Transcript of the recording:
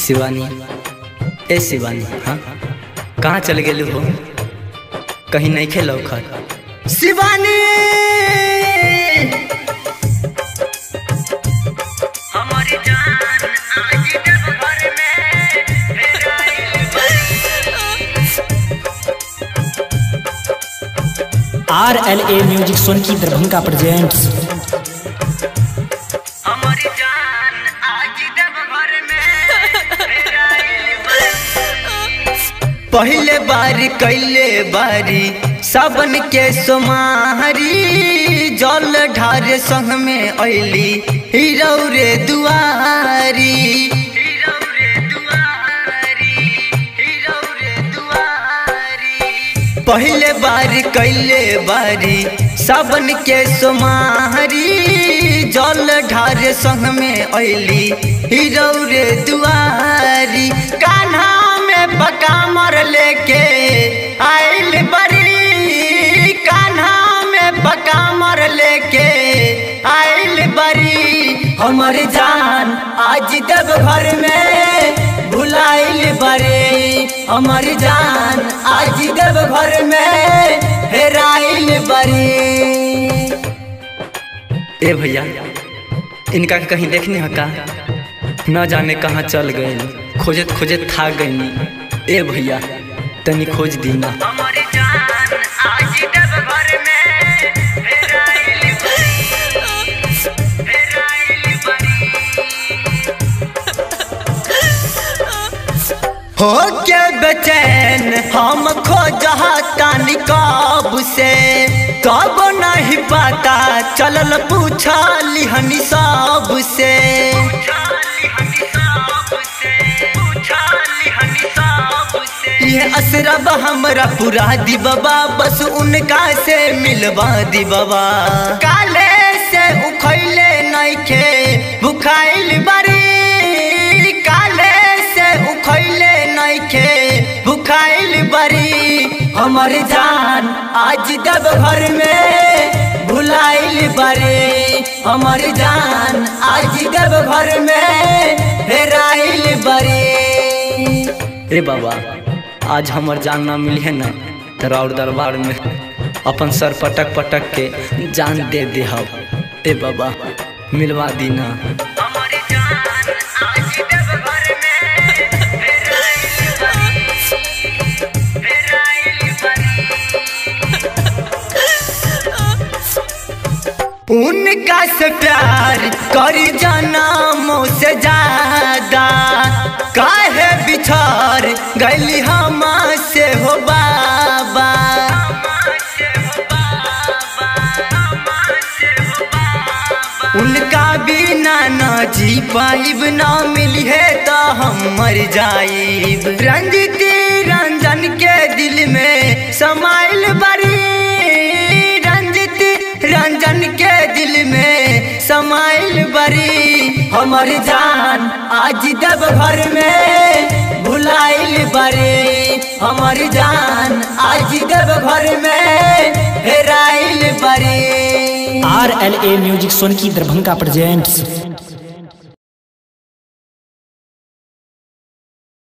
शिवानी, ए शिवानी, हाँ कहाँ चल गेलू हो? कहीं नहीं खेलो खर शिवानी। हमारी जान आज जब घर में RLA music Sonki Darbhanga presents. हमारी जान आज जब घर में पहले बार कैले बारी सावन के सोमारी, जल ढारे संग में अली हीरो रे दुआरी। पहले बार कैले बारी सावन के सोमारी, जल ढारे संग में अली हीरो रे दुआरी। कान्हा में पका मर लेके आइल बरी, कान्हा में पका मर लेके आइल बरी। हमर जान आज जब घर में भुलाइल बरी, हमर जान आज जब घर में हेराइल बरी। ए भैया, इनका कहीं देखने हका, न जाने कहाँ चल गए, खोजत खोजत थक गई। ए भैया तनी खोज दी ना। हमारी जान आज जब घर में हो के बेचैन हम खोजतानी कब से, कब नहीं पता चलल पूछली हनी सब से। ये असरब हमरा पूरा दी बाबा, बस उनका से मिलवा दी बाबा। काले से उखैले नहीं खे भुखाइल बरी, काले से उखैले नहीं खे भुखाइल बरी। हमर जान आज जब घर में भुलाइल बरी, हमर जान आज जब घर में हेराइल बरी। ए बाबा, आज हमर जान ना मिली है ना, तेरा और दरबार में अपन सर पटक पटक के जान दे दे। ए बाबा मिलवा दी ना। हमारी जान आज जब घर में उनका से प्यार करी जन्मों से ज्यादा, काहे बिछड़ गली हम से हो बाबा। उनका बिना न जी पाइब, न मिली है तो हम मर जाइब। रंजित रंजन के दिल में समाइल बरी, रंजित रंजन के दिल में समाइल बरी। हमर जान आज जब घर में भुलाइल बरी, हमर जान आज जब घर में हेराइल बरी। RLA music Sonki Darbhanga presents.